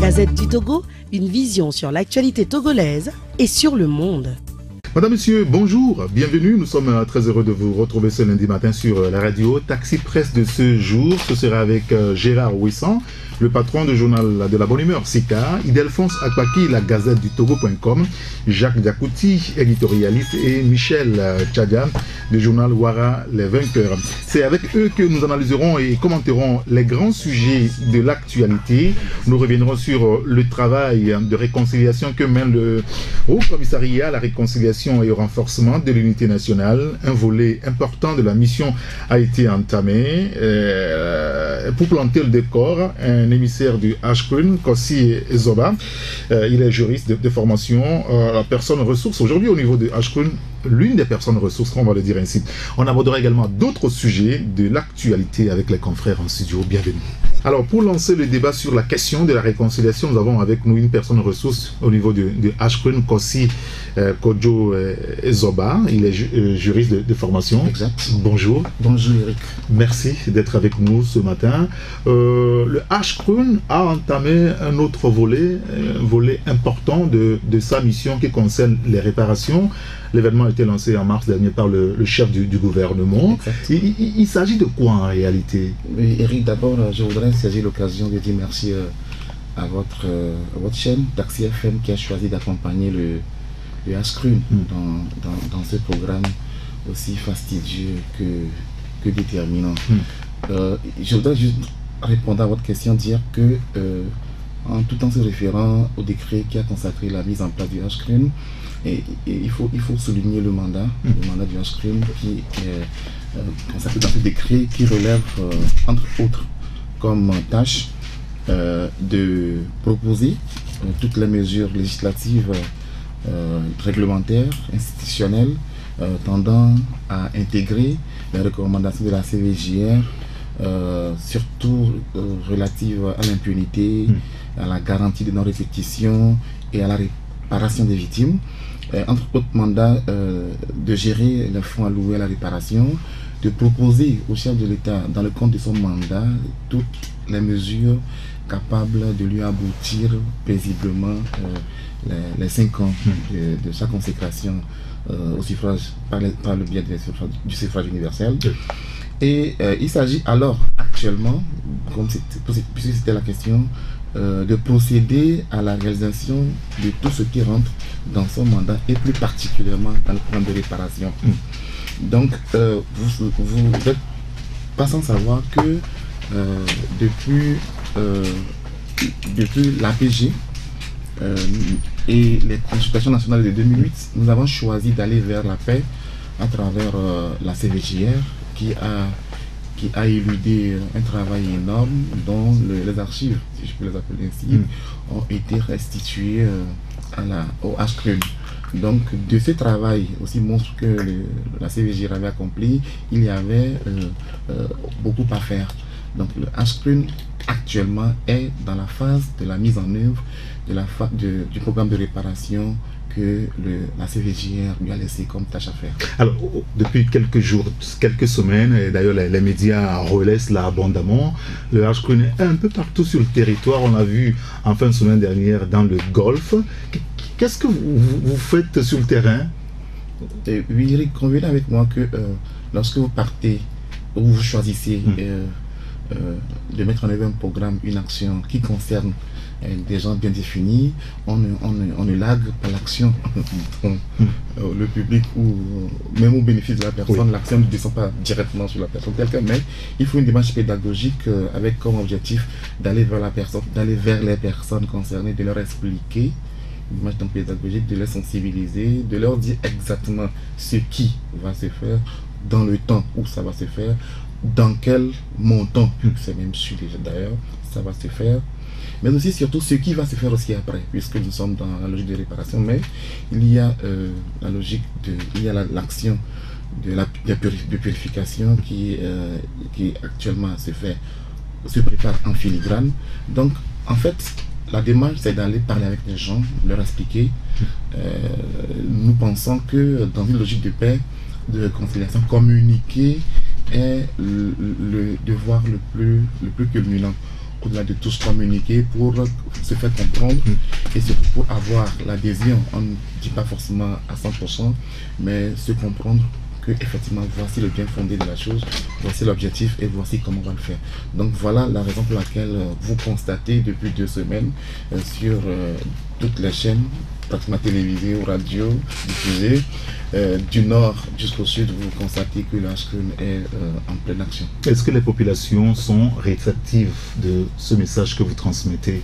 Gazette du Togo, une vision sur l'actualité togolaise et sur le monde. Madame, Monsieur, bonjour, bienvenue. Nous sommes très heureux de vous retrouver ce lundi matin sur la radio. Taxi Presse de ce jour, ce sera avec Gérard Ouissan, le patron du journal de la bonne humeur, Sika, Idelphonse Akpaki, la Gazette du Togo.com, Jacques Diakouti, éditorialiste, et Michel Tchadian, du journal Ouara, les vainqueurs. C'est avec eux que nous analyserons et commenterons les grands sujets de l'actualité. Nous reviendrons sur le travail de réconciliation que mène le Haut Commissariat à la réconciliation et au renforcement de l'unité nationale. Un volet important de la mission a été entamé pour planter le décor. Un émissaire du Ashkun, Kossi Zoba, il est juriste de formation, personne ressource aujourd'hui au niveau de Ashkun, l'une des personnes ressources, on va le dire ainsi. On abordera également d'autres sujets de l'actualité avec les confrères en studio. Bienvenue. Alors, pour lancer le débat sur la question de la réconciliation, nous avons avec nous une personne ressource au niveau de Ashkun, Kossi Kodjo Zoba. Il est juriste de formation. Exact. Bonjour. Bonjour Eric. Merci d'être avec nous ce matin. Le Ashkun a entamé un autre volet, un volet important de sa mission qui concerne les réparations. L'événement a été lancé en mars dernier par le chef du gouvernement. Il s'agit de quoi en réalité? Oui, Eric, d'abord, je voudrais saisir l'occasion de dire merci à votre chaîne, Taxi FM, qui a choisi d'accompagner le Ashkun dans ce programme aussi fastidieux que déterminant. Je voudrais juste répondre à votre question, dire que en tout en se référant au décret qui a consacré la mise en place du Ashkun, et il faut souligner le mandat du Ashkun qui est consacré dans ce décret, qui relève entre autres comme tâche de proposer toutes les mesures législatives, réglementaires, institutionnelles, tendant à intégrer les recommandations de la CVJR, surtout relatives à l'impunité, à la garantie de non-répétition et à la réparation des victimes. Entre autres mandats, de gérer les fonds alloués à la réparation, de proposer au chef de l'État, dans le cadre de son mandat, toutes les mesures capables de lui aboutir paisiblement les 5 ans de sa consécration au suffrage par le biais du suffrage universel. Et il s'agit alors actuellement, puisque c'était la question, de procéder à la réalisation de tout ce qui rentre dans son mandat et plus particulièrement dans le programme de réparation. Donc, vous n'êtes pas sans savoir que depuis l'APG et les consultations nationales de 2008, nous avons choisi d'aller vers la paix à travers la CVJR qui a éludé un travail énorme dont les archives, si je peux les appeler ainsi, ont été restituées au Ashkun. Donc de ce travail aussi monstre que la CVJR avait accompli, il y avait beaucoup à faire. Donc le Ashkun actuellement est dans la phase de la mise en œuvre du programme de réparation que la CVJR lui a laissé comme tâche à faire. Alors, depuis quelques jours, quelques semaines, et d'ailleurs les médias relaient cela abondamment, le Ashkun est un peu partout sur le territoire. On l'a vu en fin de semaine dernière dans le Golfe. Qu'est-ce que vous faites sur le terrain? Oui, Eric, convenez avec moi que lorsque vous partez, ou vous choisissez de mettre en œuvre un programme, une action qui concerne des gens bien définis, on ne lague pas l'action. Le public ou même au bénéfice de la personne, l'action ne descend pas directement sur la personne quelqu'un, mais il faut une démarche pédagogique avec comme objectif d'aller vers la personne, d'aller vers les personnes concernées, de leur expliquer une démarche pédagogique, de les sensibiliser, de leur dire exactement ce qui va se faire, dans le temps où ça va se faire, dans quel montant, c'est même sûr déjà d'ailleurs, ça va se faire, mais aussi surtout ce qui va se faire aussi après, puisque nous sommes dans la logique de réparation, mais il y a la logique l'action de purification qui actuellement se prépare en filigrane. Donc en fait la démarche c'est d'aller parler avec les gens, leur expliquer. Nous pensons que dans une logique de paix, de réconciliation, communiquer est le devoir le plus culminant. au-delà de tous communiquer pour se faire comprendre et surtout pour avoir l'adhésion. On ne dit pas forcément à 100%, mais se comprendre que effectivement voici le bien fondé de la chose, voici l'objectif et voici comment on va le faire. Donc voilà la raison pour laquelle vous constatez depuis 2 semaines sur toutes les chaînes, pratiquement télévisées ou radio, diffusées, du nord jusqu'au sud, vous constatez que la Ascrune est en pleine action. Est-ce que les populations sont réceptives de ce message que vous transmettez?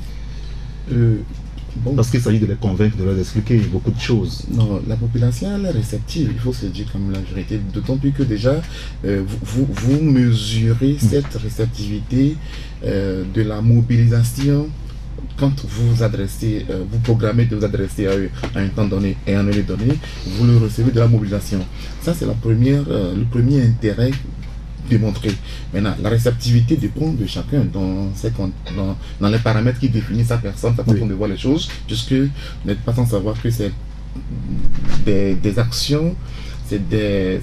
Bon, parce qu'il s'agit de les convaincre, de leur expliquer beaucoup de choses. Non, la population elle est réceptive, il faut se dire comme la vérité, d'autant plus que déjà vous mesurez cette réceptivité de la mobilisation quand vous vous adressez, vous programmez de vous adresser à eux à un temps donné et à un lieu donné, vous le recevez de la mobilisation. Ça c'est le premier intérêt démontré. Maintenant, la réceptivité dépend de chacun dans les paramètres qui définissent sa personne, sa façon de voir les choses, puisque vous n'êtes pas sans savoir que c'est des actions, c'est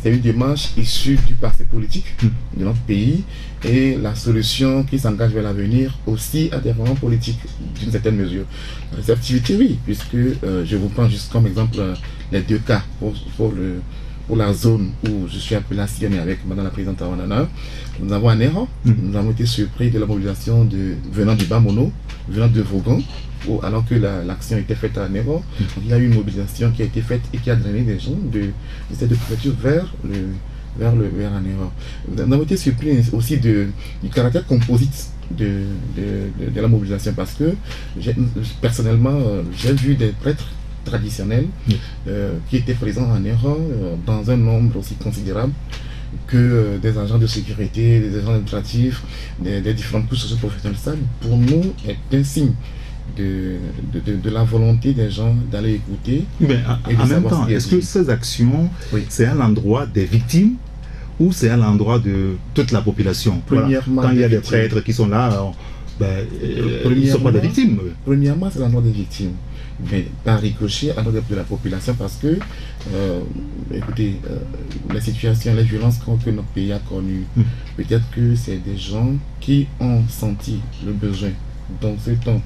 une démarche issue du passé politique de notre pays et la solution qui s'engage vers l'avenir aussi a des moments politiques d'une certaine mesure. La réceptivité, oui, puisque je vous prends juste comme exemple les 2 cas pour la zone où je suis appelé à sillonner avec Madame la Présidente Awanana. Nous avons un erreur, nous avons été surpris de la mobilisation venant du Bamono, venant de Vaugan, alors que l'action était faite à Néro. Il y a eu une mobilisation qui a été faite et qui a drainé des gens de cette préfecture vers Néro. Nous avons été surpris aussi du caractère composite de la mobilisation parce que personnellement j'ai vu des prêtres traditionnels qui étaient présents en Néro dans un nombre aussi considérable que des agents de sécurité, des agents administratifs, des différentes couches socio-professionnelles. Ça, pour nous, est un signe de la volonté des gens d'aller écouter. Mais en même temps, est-ce que ces actions, c'est à l'endroit des victimes ou c'est à l'endroit de toute la population? Premièrement, quand il y a des prêtres qui sont là, ils ne sont pas des victimes. Premièrement, c'est à l'endroit des victimes. Mais par ricochet à l'endroit de la population parce que, écoutez, la situation, les violences que notre pays a connues, peut-être que c'est des gens qui ont senti le besoin dans ce temps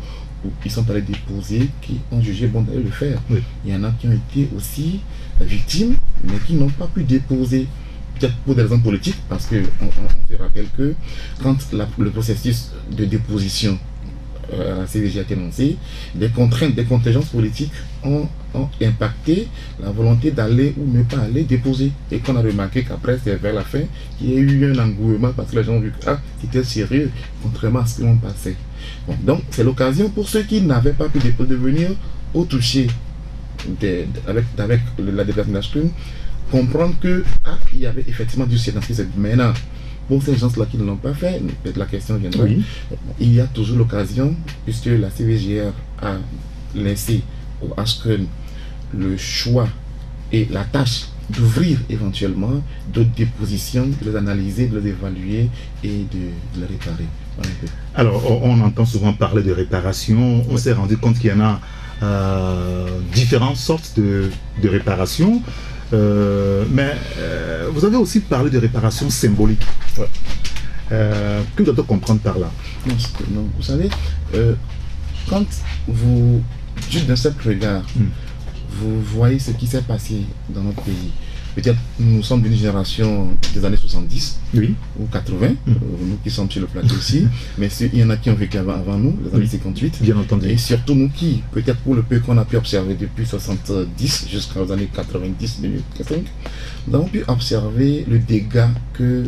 où ils sont allés déposer, qui ont jugé bon d'aller le faire. Il y en a qui ont été aussi victimes, mais qui n'ont pas pu déposer, peut-être pour des raisons politiques, parce qu'on se rappelle que quand le processus de déposition à la CVG a été lancé, des contraintes, des contingences politiques ont impacté la volonté d'aller ou ne pas aller déposer. Et qu'on a remarqué qu'après, c'est vers la fin qu'il y a eu un engouement parce que les gens ont vu que c'était sérieux, contrairement à ce que l'on passait. Bon, donc, c'est l'occasion pour ceux qui n'avaient pas pu déposer de venir au toucher avec la déplacement d'Ascrune, comprendre que il y avait effectivement du ciel dans ce qui s'est maintenant. Pour ces gens-là qui ne l'ont pas fait, peut-être la question viendra. Il y a toujours l'occasion, puisque la CVGR a laissé au Ascrune le choix et la tâche d'ouvrir éventuellement d'autres dépositions, de les analyser, de les évaluer et de les réparer. Alors, on entend souvent parler de réparation. On s'est rendu compte qu'il y en a différentes sortes de réparation. Mais vous avez aussi parlé de réparation symbolique. Que doit-on comprendre par là? Non, vous savez, quand vous, juste d'un seul regard, vous voyez ce qui s'est passé dans notre pays. Peut-être nous sommes d'une génération des années 70 ou 80, nous qui sommes sur le plateau aussi, mais il y en a qui ont vécu avant nous, les années 58. Bien entendu. Et surtout nous qui, peut-être pour le peu qu'on a pu observer depuis 70 jusqu'aux années 90, 2005, nous avons pu observer le dégât que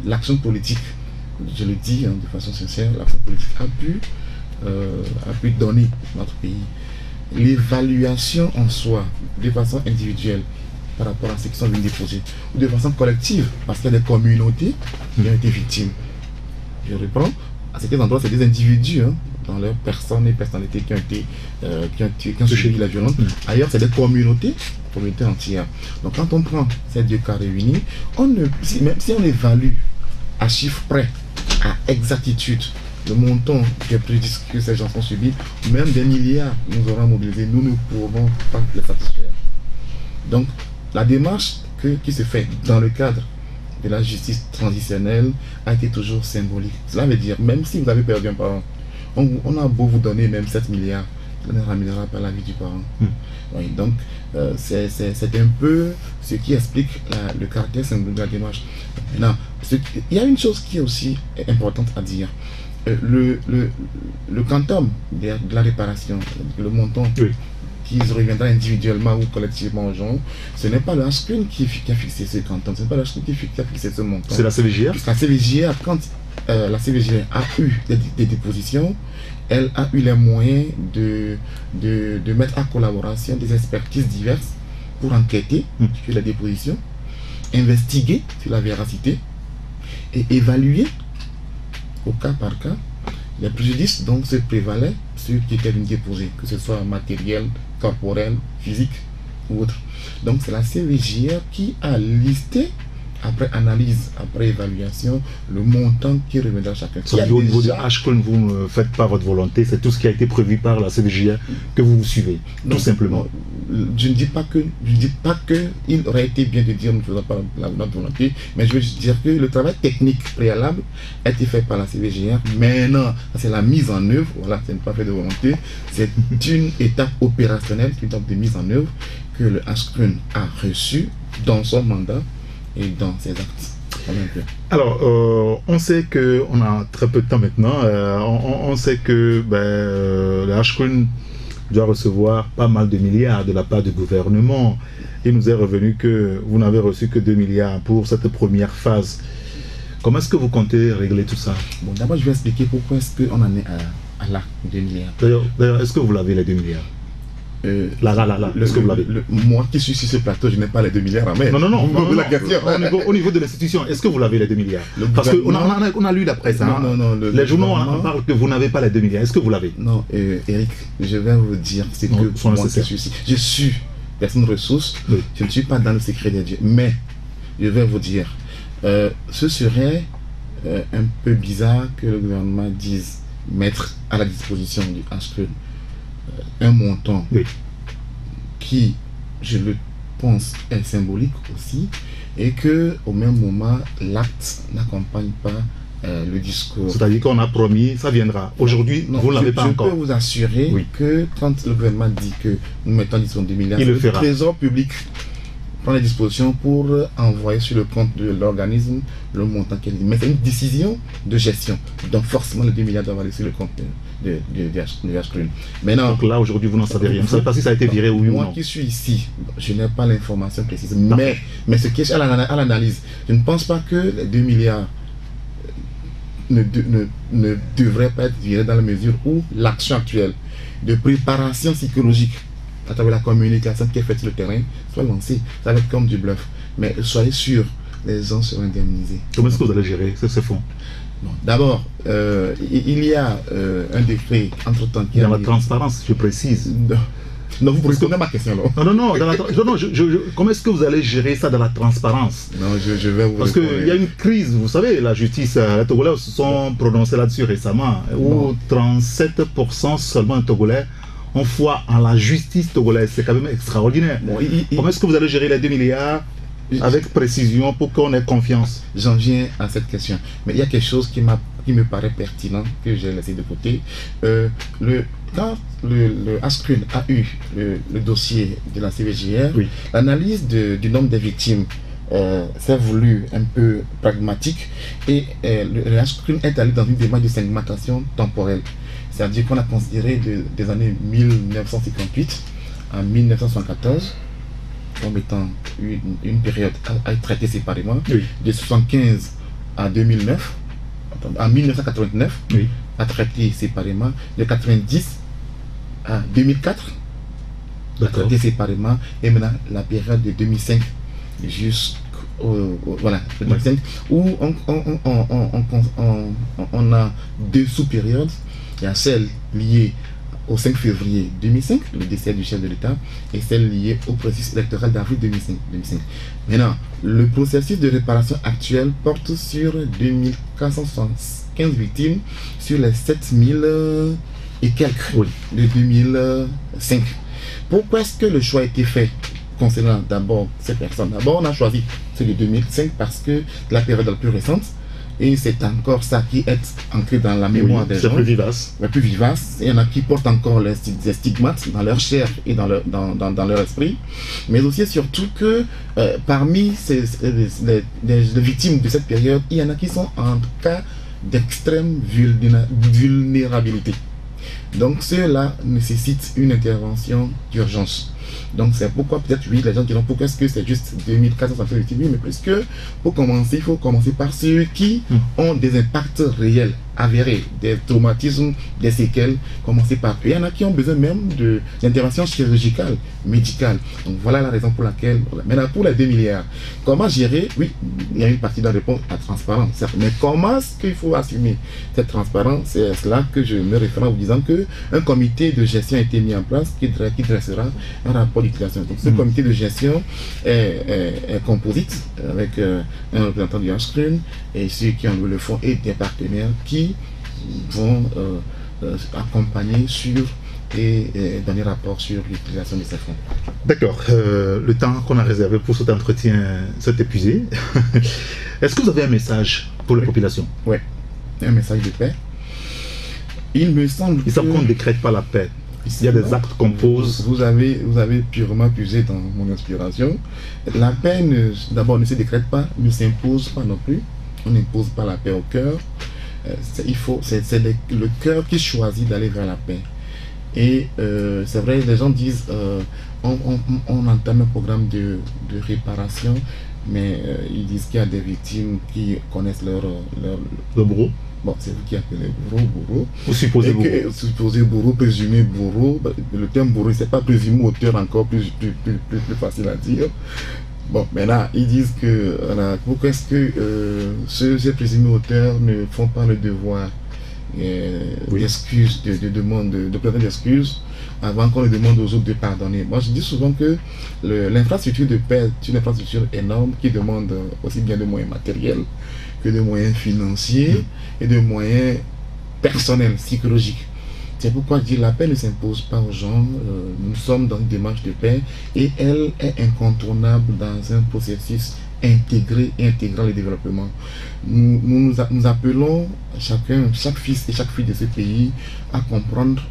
l'action politique, je le dis de façon sincère, l'action politique a pu donner à notre pays. L'évaluation en soi, de façon individuelle, par rapport à ceux qui sont venus déposer, ou de façon collective, parce qu'il y a des communautés qui ont été victimes. Je reprends, à certains endroits, c'est des individus, dans leur personne et personnalité qui ont subi la violence. Ailleurs, c'est des communautés entières. Donc quand on prend ces 2 cas réunis, même si on évalue à chiffre près, à exactitude, le montant que ces gens ont subi, même des milliards nous auront mobilisés, nous ne pourrons pas les satisfaire. Donc, la démarche qui se fait dans le cadre de la justice transitionnelle a été toujours symbolique. Cela veut dire, même si vous avez perdu un parent, on a beau vous donner même 7 milliards, ça ne ramènera pas la vie du parent. Oui, donc, c'est un peu ce qui explique le caractère symbolique de la démarche. Maintenant, il y a une chose qui est aussi importante à dire. Le quantum de la réparation, le montant qui reviendra individuellement ou collectivement aux gens, ce n'est pas le Ascrin qui a fixé ce quantum, ce n'est pas le Ascrin qui a fixé ce montant. C'est la CVJR. Puisque la CVJR, quand la CVJR a eu des dépositions, elle a eu les moyens de mettre en collaboration des expertises diverses pour enquêter sur la déposition, investiguer sur la véracité et évaluer au cas par cas les préjudices dont se prévalaient ceux qui étaient déposés, que ce soit matériel, corporel, physique ou autre. Donc c'est la CVJR qui a listé, après analyse, après évaluation, le montant qui reviendra à chacun. Au niveau de Ashcon, vous ne faites pas votre volonté, c'est tout ce qui a été prévu par la CVJR que vous suivez, tout simplement. Je ne dis pas qu'il aurait été bien de dire nous ne faisons pas notre volonté, mais je veux juste dire que le travail technique préalable a été fait par la CVJR. Maintenant, c'est la mise en œuvre, voilà, c'est pas fait de volonté, c'est une étape opérationnelle, une étape de mise en œuvre que le Ashcon a reçue dans son mandat et dans ses actes. Alors, on sait qu'on a très peu de temps maintenant. On sait que le Ashcon doit recevoir pas mal de milliards de la part du gouvernement. Il nous est revenu que vous n'avez reçu que 2 milliards pour cette première phase. Comment est-ce que vous comptez régler tout ça? Bon, d'abord, je vais expliquer pourquoi est-ce qu'on en est à là, 2 milliards. D'ailleurs, est-ce que vous l'avez les 2 milliards? Est-ce que vous l'avez? Moi qui suis sur ce plateau, je n'ai pas les 2 milliards à mettre. Non. Au niveau de l'institution, est-ce que vous l'avez les 2 milliards? Parce qu'on a lu la presse. Les journaux en parlent que vous n'avez pas les 2 milliards. Est-ce que vous l'avez? Non, Eric, je vais vous dire, c'est que moi qui suis ici. Je suis personne ressource, je ne suis pas dans le secret des dieux. Mais, je vais vous dire, ce serait un peu bizarre que le gouvernement dise mettre à la disposition du Ashcon un montant qui, je le pense, est symbolique aussi, et que au même moment l'acte n'accompagne pas le discours. C'est-à-dire qu'on a promis, ça viendra. Aujourd'hui, vous ne l'avez pas encore. Je peux vous assurer que quand le gouvernement dit que nous mettons à disposition 2 milliards, le Trésor public prend les dispositions pour envoyer sur le compte de l'organisme le montant qu'elle dit. Mais c'est une décision de gestion. Donc forcément, les 2 milliards doivent aller sur le compte de Ashcon. Maintenant, donc là, aujourd'hui, vous n'en savez rien. Vous ne savez pas si ça a été viré ou non. Moi qui suis ici, je n'ai pas l'information précise. Mais ce qui est à l'analyse, je ne pense pas que les 2 milliards ne devraient pas être virés dans la mesure où l'action actuelle de préparation psychologique à travers la communication qui est faite sur le terrain soit lancée. Ça va être comme du bluff. Mais soyez sûr, les gens seront indemnisés. Comment est-ce que vous allez gérer ce fonds? Bon, d'abord, il y a un décret entre-temps qui il y a la transparence, je précise. Non, vous répondez à ma question là. Non, comment est-ce que vous allez gérer ça dans la transparence? Non, je vais vous Parce qu'il y a une crise, vous savez, la justice, les Togolais se sont prononcés là-dessus récemment, où 37% seulement de Togolais ont foi en la justice togolaise. C'est quand même extraordinaire. Comment est-ce que vous allez gérer les 2 milliards avec précision pour qu'on ait confiance? J'en viens à cette question. Mais il y a quelque chose qui me paraît pertinent, que j'ai laissé de côté. Quand le Ashcon a eu le dossier de la CVJR, l'analyse du nombre de victimes s'est voulu un peu pragmatique, et le Ashcon est allé dans une démarche de segmentation temporelle. C'est-à-dire qu'on a considéré des années 1958 à 1974 comme étant une période à être traitée séparément, de 1975 à 2009, à 1989, à traiter séparément, de 1990 à 2004, à traiter séparément, et maintenant la période de 2005 jusqu'au 2005, où on a 2 sous-périodes. Il y a celle liée au 5 février 2005, le décès du chef de l'État, et celle liée au processus électoral d'avril 2005. Maintenant, le processus de réparation actuel porte sur 2475 victimes sur les 7000 et quelques de 2005. Pourquoi est-ce que le choix a été fait concernant d'abord ces personnes. D'abord, on a choisi celui de 2005 parce que la période la plus récente, et c'est encore ça qui est ancré dans la mémoire des gens. C'est plus vivace. La plus vivace. Il y en a qui portent encore les stigmates dans leur chair et dans leur esprit. Mais aussi et surtout que parmi les victimes de cette période, il y en a qui sont en cas d'extrême vulnérabilité. Donc ceux-là nécessitent une intervention d'urgence. Donc c'est pourquoi peut-être oui, les gens diront pourquoi est-ce que c'est juste 2400 victimes, mais parce que pour commencer, il faut commencer par ceux qui ont des impacts réels, avérés, des traumatismes, des séquelles, commencer par eux. Il y en a qui ont besoin même d'intervention chirurgicale, médicale. Donc voilà la raison pour laquelle. Maintenant pour les 2 milliards, comment gérer? Oui, il y a une partie de la réponse à transparence, certes, mais comment est-ce qu'il faut assumer cette transparence? C'est cela que je me réfère en vous disant qu'un comité de gestion a été mis en place qui dressera un rapport d'utilisation. Donc ce comité de gestion est composite avec un représentant du Ashcreen et ceux qui ont le fonds et des partenaires qui vont accompagner sur et donner rapport sur l'utilisation de ces fonds. D'accord. Le temps qu'on a réservé pour cet entretien s'est épuisé. Est-ce que vous avez un message pour la population? Oui, un message de paix. Il me semble Ils savent qu'on ne décrète pas la paix. Il y a des actes qu'on pose. Vous avez purement puisé dans mon inspiration. La paix, d'abord, ne se décrète pas, ne s'impose pas non plus. On n'impose pas la paix au cœur. C'est le cœur qui choisit d'aller vers la paix. Et c'est vrai, les gens disent on entame un programme de réparation, mais ils disent qu'il y a des victimes qui connaissent leur bourreau. Bon, c'est vous qui appelez bourreau. Ou supposé bourreau. Supposé bourreau, présumé bourreau. Le terme bourreau, c'est pas présumé auteur, encore plus facile à dire. Bon, maintenant, ils disent que pourquoi est-ce que ces présumés auteurs ne font pas le devoir d'excuses, de demande, de présenter d'excuses avant qu'on les demande aux autres de pardonner. Moi, je dis souvent que l'infrastructure de paix est une infrastructure énorme qui demande aussi bien de moyens matériels que de moyens financiers et de moyens personnels, psychologiques. C'est pourquoi je dis que la paix ne s'impose pas aux gens. Nous sommes dans une démarche de paix et elle est incontournable dans un processus intégré et intégrant le développement. Nous appelons chaque fils et chaque fille de ce pays à comprendre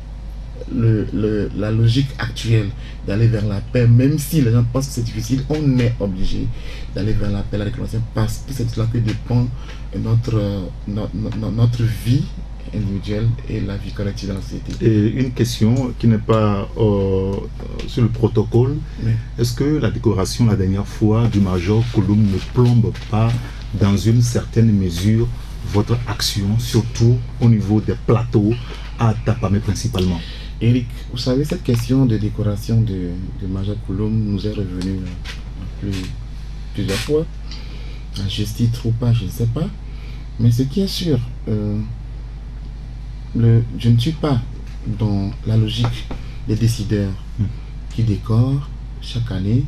la logique actuelle d'aller vers la paix, même si les gens pensent que c'est difficile, on est obligé d'aller vers la paix, la réconciliation, parce que c'est de cela que dépend notre vie individuelle et la vie collective dans la société. Et une question qui n'est pas sur le protocole, oui. Est-ce que la décoration la dernière fois du Major Kouloum ne plombe pas dans une certaine mesure votre action, surtout au niveau des plateaux à Tapamé principalement? Eric, vous savez, cette question de décoration de Major Kouloum nous est revenue plusieurs fois. À juste titre ou pas, je ne sais pas. Mais ce qui est sûr, je ne suis pas dans la logique des décideurs qui décorent chaque année,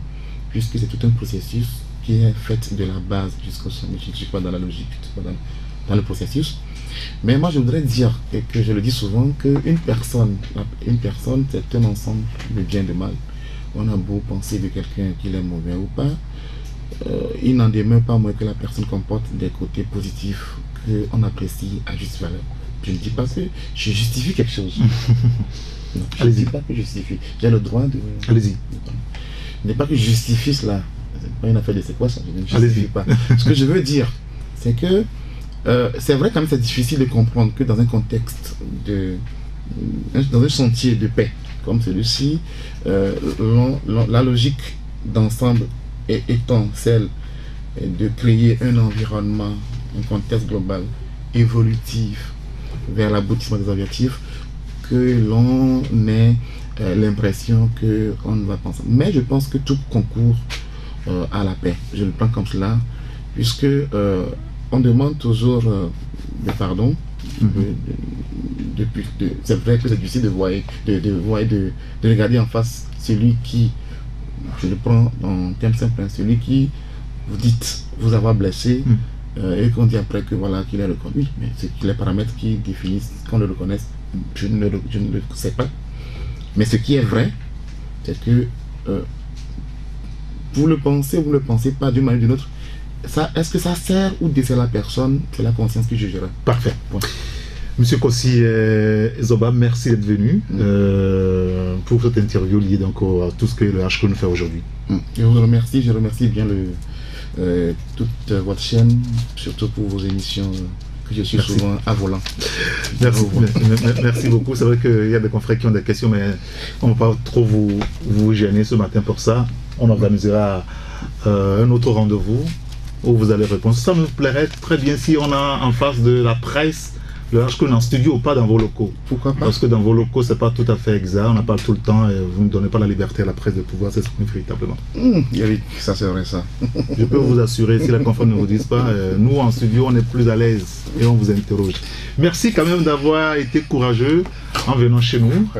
puisque c'est tout un processus qui est fait de la base jusqu'au sommet. Je ne suis pas dans la logique, je ne suis pas dans le processus. Mais moi, je voudrais dire, et que je le dis souvent, qu'une personne, c'est un ensemble de bien et de mal. On a beau penser de quelqu'un qu'il est mauvais ou pas, il n'en demeure pas moins que la personne comporte des côtés positifs qu'on apprécie à juste valeur. Je ne dis pas que je justifie quelque chose. Non, je ne dis pas que je justifie. J'ai le droit de... Allez-y. Ce n'est pas que je justifie cela. Ce n'est pas une affaire de c'est quoi ça. Je ne justifie pas. Ce que je veux dire, c'est que c'est vrai quand même c'est difficile de comprendre que dans un contexte dans un chantier de paix comme celui-ci, la logique d'ensemble étant celle de créer un environnement, un contexte global évolutif vers l'aboutissement des objectifs, que l'on ait l'impression qu'on ne va pas ensemble. Mais je pense que tout concourt à la paix. Je le prends comme cela, puisque on demande toujours le pardon. C'est vrai que c'est difficile de regarder en face celui qui, je le prends en termes simples, celui qui vous dites vous avoir blessé et qu'on dit après que voilà qu'il est reconnu. Mais c'est les paramètres qui définissent qu'on le reconnaisse, je ne le sais pas. Mais ce qui est vrai, c'est que Vous le pensez ou vous ne le pensez pas d'une manière ou d'une autre. Est-ce que ça sert ou dessert la personne? C'est la conscience qui jugera. Parfait. Ouais. Monsieur Kossi Zoba, merci d'être venu pour cette interview liée donc à tout ce que le HCRU nous fait aujourd'hui. Je vous remercie, je remercie bien toute votre chaîne, surtout pour vos émissions que je suis souvent à volant. Merci beaucoup. C'est vrai qu'il y a des confrères qui ont des questions, mais on ne va pas trop vous gêner ce matin pour ça. On organisera un autre rendez-vous où vous allez répondre. Ça me plairait très bien si on a en face de la presse le HCRU en studio ou pas dans vos locaux. Pourquoi pas? Parce que dans vos locaux, c'est pas tout à fait exact. On n'a pas tout le temps et vous ne donnez pas la liberté à la presse de pouvoir s'exprimer véritablement. Oui, ça c'est vrai ça. Je peux vous assurer, si les confrères ne vous disent pas, nous en studio, on est plus à l'aise et on vous interroge. Merci quand même d'avoir été courageux en venant chez nous.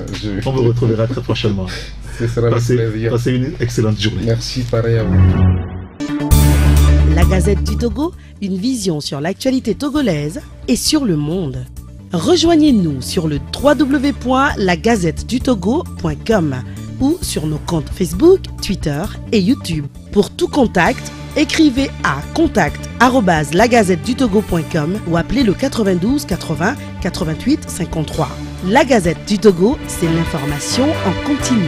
On vous retrouvera très prochainement. Ce sera avec plaisir. Passez une excellente journée. Merci, pareil à vous. La Gazette du Togo, une vision sur l'actualité togolaise et sur le monde. Rejoignez-nous sur le www.lagazettedutogo.com ou sur nos comptes Facebook, Twitter et YouTube. Pour tout contact, écrivez à contact@lagazettedutogo.com ou appelez le 92 80 88 53. La Gazette du Togo, c'est l'information en continu.